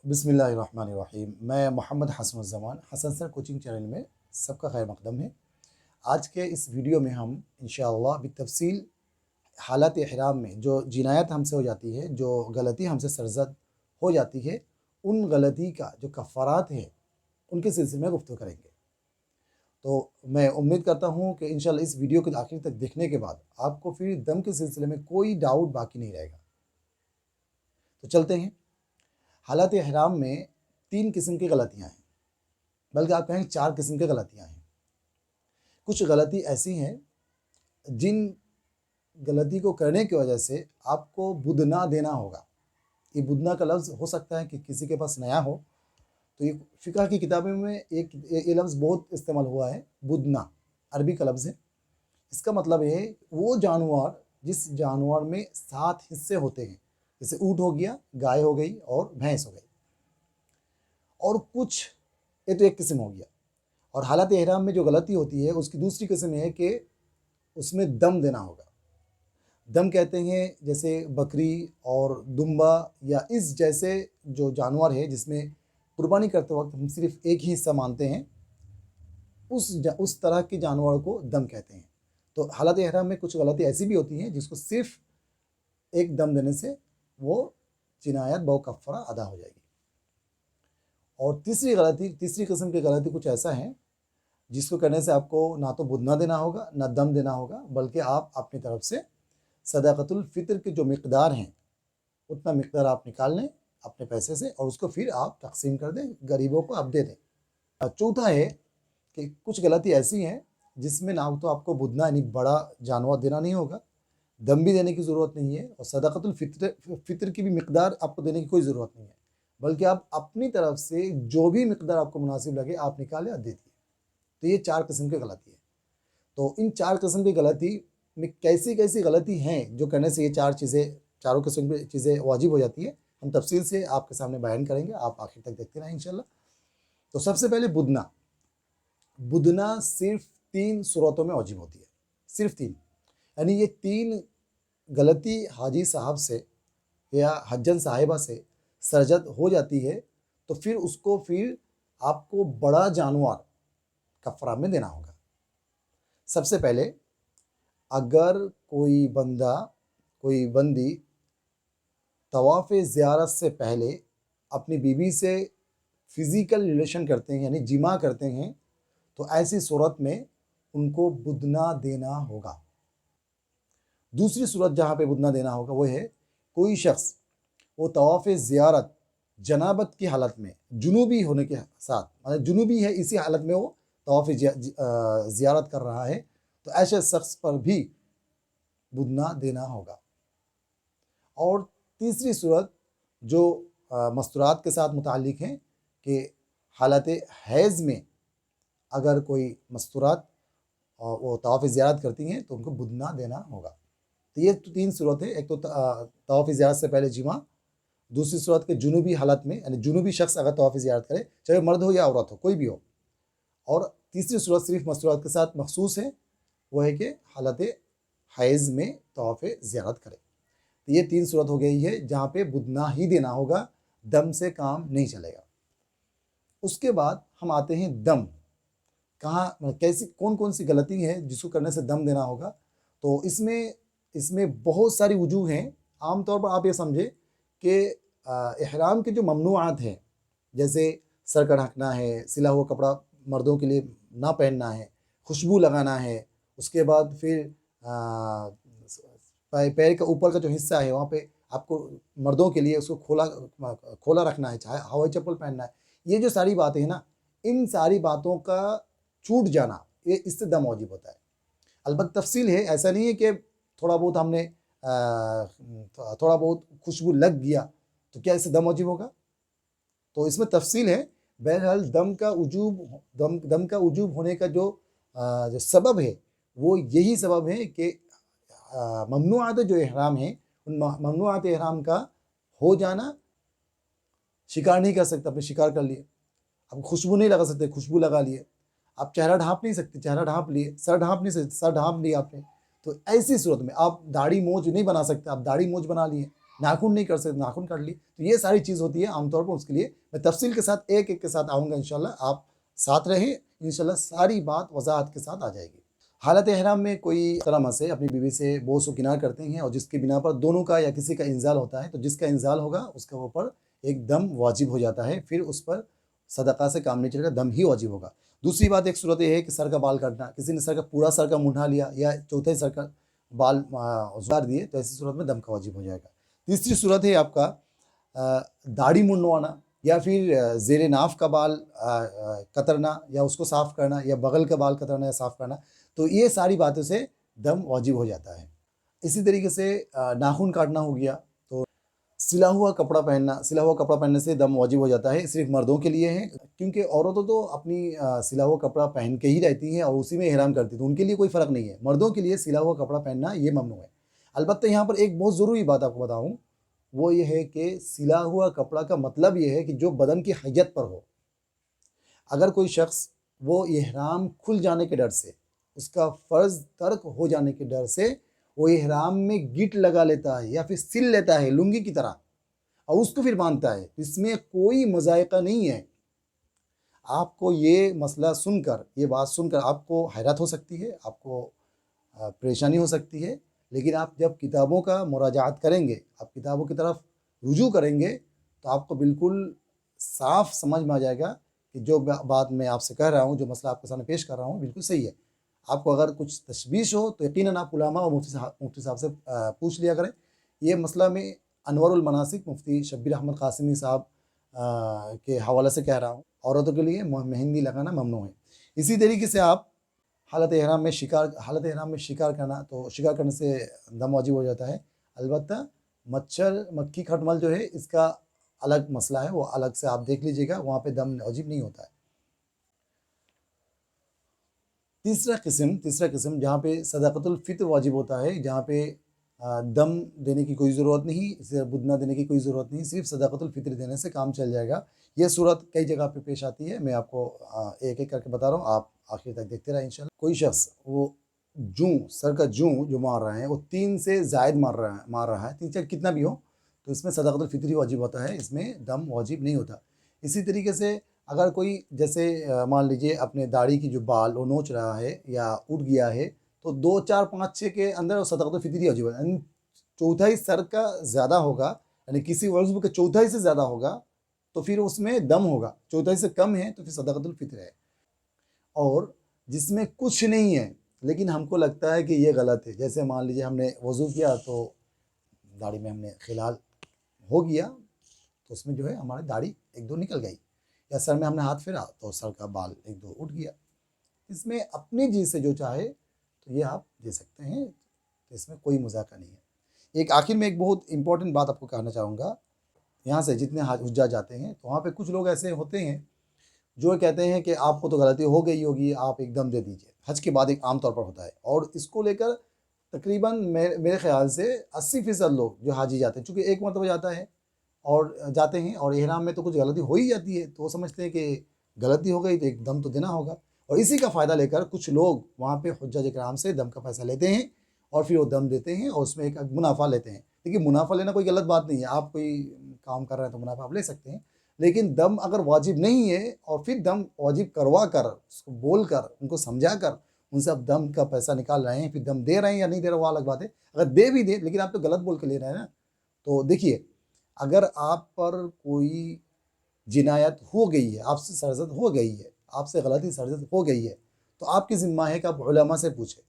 बिस्मिल्लाहिर्रहमानिर्रहीम। मैं मोहम्मद हसन ज़मान Hasan sir coaching channel में सबका खैर मकदम है। आज के इस वीडियो में हम इंशाअल्लाह बितफ़सील हालत इहराम में जो जिनायत हमसे हो जाती है, जो गलती हमसे सरज़द हो जाती है, उन गलती का जो कफ़ारात हैं उनके सिलसिले में गुफ्तगू करेंगे। तो मैं उम्मीद करता हूँ कि इंशाअल्लाह इस वीडियो के आखिर तक देखने के बाद आपको फिर दम के सिलसिले में कोई डाउट बाकी नहीं रहेगा। तो चलते हैं। हालत इहराम में 3 किस्म की गलतियाँ हैं, बल्कि आप कहें 4 किस्म की गलतियाँ हैं। कुछ गलती ऐसी हैं जिन गलती को करने की वजह से आपको बुदना देना होगा। ये बुदना का लफ्ज़ हो सकता है कि किसी के पास नया हो, तो ये फ़िक़्ह की किताबों में ये लफ्ज़ बहुत इस्तेमाल हुआ है। बुदना अरबी का लफ्ज़ है। इसका मतलब है वो जानवर जिस जानवर में 7 हिस्से होते हैं, जैसे ऊँट हो गया, गाय हो गई और भैंस हो गई। और कुछ, ये तो एक किस्म हो गया। और हालत इहराम में जो गलती होती है उसकी दूसरी किस्म है कि उसमें दम देना होगा। दम कहते हैं जैसे बकरी और दुम्बा या इस जैसे जो जानवर है जिसमें कुर्बानी करते वक्त हम सिर्फ एक ही हिस्सा मानते हैं, उस तरह के जानवर को दम कहते हैं। तो हालत इहराम में कुछ गलती ऐसी भी होती हैं जिसको सिर्फ एक दम देने से वो जिनायत बौ कफ़ारा अदा हो जाएगी। और तीसरी किस्म की गलती कुछ ऐसा है जिसको करने से आपको ना तो बुदना देना होगा ना दम देना होगा, बल्कि आप अपनी तरफ से सदाक़तुल फ़ितर के जो मिक़दार हैं उतना मिक़दार आप निकाल लें अपने पैसे से और उसको फिर आप तक़सीम कर दें, गरीबों को आप दे दें। चौथा है कि कुछ गलती ऐसी हैं जिसमें ना तो आपको बुदना यानी बड़ा जानवर देना नहीं होगा, दम भी देने की ज़रूरत नहीं है और सदाक़तुल फ़ितर की भी मिक़दार आपको देने की कोई ज़रूरत नहीं है, बल्कि आप अपनी तरफ से जो भी मिक़दार आपको मुनासिब लगे आप निकालें और दे दिए। तो ये 4 किस्म की गलती है। तो इन 4 किस्म की गलती में कैसी गलती हैं जो करने से ये चारों किस्म की चीज़ें वाजिब हो जाती है, हम तफसील से आपके सामने बयान करेंगे। आप आखिर तक देखते रहें इंशाअल्लाह। तो सबसे पहले बुदना सिर्फ 3 सूरतों में वाजिब होती है, सिर्फ 3। यानी ये 3 गलती हाजी साहब से या हज्जन साहिबा से सरजद हो जाती है तो फिर आपको बड़ा जानवर कफ़ारा में देना होगा। सबसे पहले, अगर कोई बंदी तवाफ़ ज़ियारत से पहले अपनी बीवी से फ़िज़िकल रिलेशन करते हैं यानी जिमा करते हैं, तो ऐसी सूरत में उनको बुदना देना होगा। दूसरी सूरत जहाँ पे बुदना देना होगा वो है कोई शख्स वो तवाफ़ ज़ियारत जनाबत की हालत में जुनूबी होने के साथ, मतलब जुनूबी है इसी हालत में वो तवाफ़ ज़ियारत कर रहा है, तो ऐसे शख्स पर भी बुदना देना होगा। और तीसरी सूरत जो मस्तूरात के साथ मुताल्लिक़ है कि हालत हैज़ में अगर कोई मस्तूरात वो तवाफ़ ज़ियारत करती हैं तो उनको बुदना देना होगा। तो ये 3 सूरत है। एक तो तवाफ़ ज़ियारत से पहले जिमा, दूसरी सूरत के जुनूबी हालत में यानी जुनूबी शख्स अगर तवाफ़ ज़ियारत करे, चाहे मर्द हो या औरत हो, कोई भी हो, और तीसरी सूरत सिर्फ मस्तूरात के साथ मखसूस है, वो है कि हालत हैज़ में तवाफ़ ज़ियारत करे। तो ये 3 सूरत हो गई है जहाँ पे बुदना ही देना होगा, दम से काम नहीं चलेगा। उसके बाद हम आते हैं दम। कौन सी गलती है जिसको करने से दम देना होगा। तो इसमें बहुत सारी वजूह हैं। आम तौर पर आप ये समझे कि इहराम के जो ममनूआत हैं, जैसे सर का ढकना है, सिला हुआ कपड़ा मर्दों के लिए ना पहनना है, खुशबू लगाना है, उसके बाद फिर पैर का ऊपर का जो हिस्सा है वहाँ पे आपको मर्दों के लिए उसको खोला रखना है, चाहे हवाई चप्पल पहनना है। ये जो सारी बातें हैं ना, इन सारी बातों का छूट जाना, ये इससे दम वाजिब होता है। अलबत्ता तफसील है, ऐसा नहीं है कि थोड़ा बहुत खुशबू लग गया तो क्या इससे दम वाजिब होगा, तो इसमें तफसील है। बहरहाल दम का वजूब होने का जो सबब है वो यही सबब है कि ममनूआत जो इहराम है, उन ममनूआत इहराम का हो जाना। शिकार नहीं कर सकते, आपने शिकार कर लिए। आप खुशबू नहीं लगा सकते, खुशबू लगा लिए। आप चेहरा ढाँप नहीं सकते, चेहरा ढाँप लिए। सर ढाँप नहीं सकते, सर ढाँप लिया आपने। तो ऐसी सूरत में आप दाढ़ी मूंछ नहीं बना सकते, आप दाढ़ी मूंछ बना लिए। नाखून नहीं कर सकते, नाखून काट लिए। तो ये सारी चीज़ होती है आम तौर पर। उसके लिए मैं तफसील के साथ एक एक के साथ आऊँगा इंशाल्लाह। आप साथ रहें, इंशाल्लाह सारी बात वजाहत के साथ आ जाएगी। हालत एहराम में कोई तरह से अपनी बीवी से बोस व किनार करते हैं और जिसकी बिना पर दोनों का या किसी का इंजाल होता है, तो जिसका इंजाल होगा उसके ऊपर एक दम वाजिब हो जाता है, फिर उस पर सदका से काम नहीं चलेगा, दम ही वाजिब होगा। दूसरी बात, एक सूरत ये है कि सर का बाल काटना, किसी ने सर का पूरा सर का मुंडा लिया या चौथे सर का बाल उतार दिए, तो ऐसी सूरत में दम का वाजिब हो जाएगा। तीसरी सूरत है आपका दाढ़ी मुंडवाना या फिर ज़ेरे नाफ का बाल कतरना या उसको साफ़ करना या बगल का बाल कतरना या साफ़ करना, तो ये सारी बातों से दम वाजिब हो जाता है। इसी तरीके से नाखून काटना हो गया, तो सिला हुआ कपड़ा पहनना, सिला हुआ कपड़ा पहनने से दम वाजिब हो जाता है। सिर्फ मर्दों के लिए है, क्योंकि औरतें तो अपनी सिला हुआ कपड़ा पहन के ही रहती हैं और उसी में इहराम करती हैं, तो उनके लिए कोई फ़र्क नहीं है। मर्दों के लिए सिला हुआ कपड़ा पहनना ये ममनू है। अलबत्ता यहाँ पर एक बहुत ज़रूरी बात आपको बताऊँ, वो ये है कि सिला हुआ कपड़ा का मतलब ये है कि जो बदन की हैयत पर हो। अगर कोई शख्स वो इहराम खुल जाने के डर से, उसका फ़र्ज़ तर्क हो जाने के डर से वो इहराम में गिट लगा लेता है या फिर सिल लेता है लुंगी की तरह और उसको फिर बांधता है, इसमें कोई मज़ायक़ा नहीं है। आपको ये मसला सुनकर, ये बात सुनकर आपको हैरत हो सकती है, आपको परेशानी हो सकती है, लेकिन आप जब किताबों का मुराजात करेंगे, आप किताबों की तरफ रुजू करेंगे, तो आपको बिल्कुल साफ़ समझ में आ जाएगा कि जो बात मैं आपसे कह रहा हूँ, जो मसला आपके सामने पेश कर रहा हूँ, बिल्कुल सही है। आपको अगर कुछ तशवीश हो तो यकीनन आप उलामा और मुफ्ती साहब से पूछ लिया करें। ये मसला मैं अनवरुल मनासिक मुफ्ती शब्बीर अहमद कासिमी साहब के हवाले से कह रहा हूँ। औरतों के लिए मेहंदी लगाना ममनू है। इसी तरीके से आप हालत एहराम में शिकार करना, तो शिकार करने से दम वाजिब हो जाता है। अलबत्ता मच्छर मक्खी खटमल जो है, इसका अलग मसला है, वो अलग से आप देख लीजिएगा, वहाँ पे दम वाजिब नहीं होता है। तीसरा किस्म जहाँ पे सदाकतुल फित्र वाजिब होता है, जहाँ पे दम देने की कोई ज़रूरत नहीं, इसे बुदना देने की कोई ज़रूरत नहीं, सिर्फ सदाकतुल फित्र देने से काम चल जाएगा। ये सूरत कई जगह पे पेश आती है, मैं आपको एक एक करके बता रहा हूँ, आप आखिर तक देखते रहें इंशाल्लाह। कोई शख्स वो सर का जो मार रहा है वो 3 से ज़ायद मार रहा है, 3 चाहे कितना भी हो, तो इसमें सदाकतुल फित्र ही वाजिब होता है, इसमें दम वाजिब नहीं होता। इसी तरीके से अगर कोई जैसे मान लीजिए अपने दाढ़ी की जो बाल वो नोच रहा है या उठ गया है, तो 2, 4, 5, 6 के अंदर सदक़ातुल फ़ित्री वाजिब है, यानी चौथाई सर का ज़्यादा होगा, यानी किसी उज़्व का चौथाई से ज़्यादा होगा तो फिर उसमें दम होगा, चौथाई से कम है तो फिर सदक़ातुल फ़ित्र है। और जिसमें कुछ नहीं है लेकिन हमको लगता है कि ये गलत है, जैसे मान लीजिए हमने वज़ू किया तो दाढ़ी में हमने खिलाल हो गया, तो उसमें जो है हमारी दाढ़ी 1-2 निकल गई, या सर में हमने हाथ फेरा तो सर का बाल 1-2 उठ गया। इसमें अपनी जी से जो चाहे तो ये आप दे सकते हैं, तो इसमें कोई मज़ाक़ा नहीं है। एक आखिर में एक बहुत इम्पोर्टेंट बात आपको कहना चाहूँगा, यहाँ से जितने हुज्जा जाते हैं तो वहाँ पे कुछ लोग ऐसे होते हैं जो कहते हैं कि आपको तो गलती हो गई होगी, आप एकदम दे दीजिए। हज के बाद एक आम तौर पर होता है, और इसको लेकर तकरीबन मेरे ख़्याल से 80% लोग जो हाजी जाते हैं, चूँकि एक मरतबा जाते हैं और इहराम में तो कुछ गलती हो ही जाती है, तो वो समझते हैं कि गलती हो गई तो एक दम तो देना होगा, और इसी का फ़ायदा लेकर कुछ लोग वहाँ पे हुज्जाज इकराम से दम का पैसा लेते हैं और फिर वो दम देते हैं और उसमें एक मुनाफ़ा लेते हैं। देखिए, मुनाफ़ा लेना कोई गलत बात नहीं है, आप कोई काम कर रहे हैं तो मुनाफ़ा आप ले सकते हैं, लेकिन दम अगर वाजिब नहीं है और फिर दम वाजिब करवा कर, उसको बोल कर, उनको समझा कर उनसे आप दम का पैसा निकाल रहे हैं, फिर दम दे रहे हैं या नहीं दे रहे, वो अलग बात है। अगर दे भी दें लेकिन आप तो गलत बोल के ले रहे हैं ना। तो देखिए, अगर आप पर कोई जिनायत हो गई है, आपसे सरजद हो गई है, आपसे गलती सरजद हो गई है, तो आपकी ज़िम्मा है कि आप उलमा से पूछें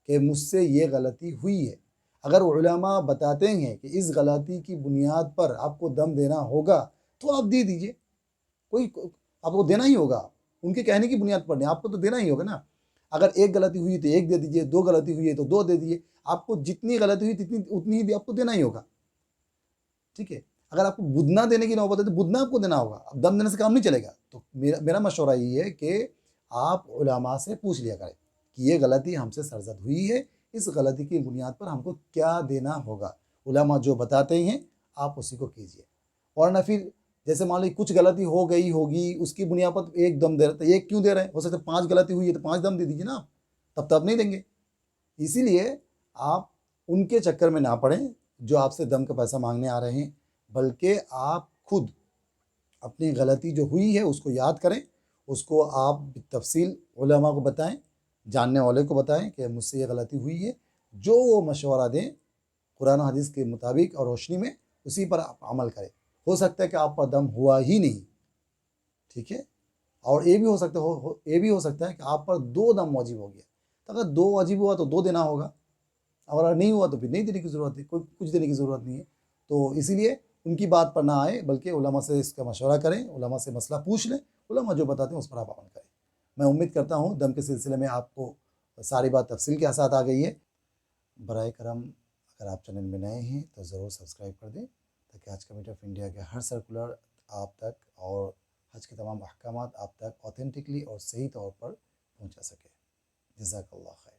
कि मुझसे ये गलती हुई है। अगर उलमा बताते हैं कि इस गलती की बुनियाद पर आपको दम देना होगा तो आप दे दीजिए, आपको देना ही होगा, उनके कहने की बुनियाद पर नहीं, आपको तो देना ही होगा ना। अगर एक गलती हुई तो एक दे दीजिए, 2 गलती हुई है तो 2 दे दीजिए, आपको जितनी गलती हुई उतनी ही आपको देना ही होगा, ठीक है। अगर आपको बुदना देने की नौबत है तो बुदना आपको देना होगा, अब दम देने से काम नहीं चलेगा। तो मेरा मशवरा ये है कि आप उलमा से पूछ लिया करें कि ये गलती हमसे सरजद हुई है, इस गलती की बुनियाद पर हमको क्या देना होगा। उलमा जो बताते हैं आप उसी को कीजिए, और ना फिर जैसे मान लीजिए कुछ गलती हो गई होगी, उसकी बुनियाद पर एक दम दे रहे, तो एक क्यों दे रहे हैं, हो सकता है 5 गलती हुई है तो 5 दम दे दीजिए ना, तब नहीं देंगे। इसीलिए आप उनके चक्कर में ना पड़ें, جو آپ سے دم کا پیسہ مانگنے آ رہے ہیں، بلکہ آپ خود اپنی غلطی جو ہوئی ہے اس کو یاد کریں، اس کو آپ تفصیل علماء کو بتائیں، جاننے والے کو بتائیں کہ مجھ سے یہ غلطی ہوئی ہے، جو وہ مشورہ دیں قرآن و حدیث کے مطابق اور روشنی میں اسی پر آپ عمل کریں۔ ہو سکتا ہے کہ آپ پر دم ہوا ہی نہیں، ٹھیک ہے، اور یہ بھی ہو سکتا ہے کہ آپ پر 2 دم واجب ہو گیا، تو اگر 2 واجب ہوا تو 2 دینا ہوگا، اگر نہیں ہوا تو پھر نہیں دینے کی ضرورت ہے، کچھ دینے کی ضرورت نہیں ہے۔ تو اسی لیے ان کی بات پر نہ آئے، بلکہ علماء سے اس کا مشورہ کریں، علماء سے مسئلہ پوچھ لیں، علماء جو بتاتے ہیں اس پر آپ عمل کریں۔ میں امید کرتا ہوں دم کے سلسلے میں آپ کو ساری بات تفصیل کے ساتھ آ گئی ہے۔ برائے کرم اگر آپ چینل میں نئے ہیں تو ضرور سبسکرائب کر دیں، تاکہ حج کمیٹی آف انڈیا کے ہر سرکولر آپ تک اور حج کے تمام احکامات آپ تک اوتھینٹکلی اور صحیح طور پر پہنچا سکے۔ جزاک اللہ خیر۔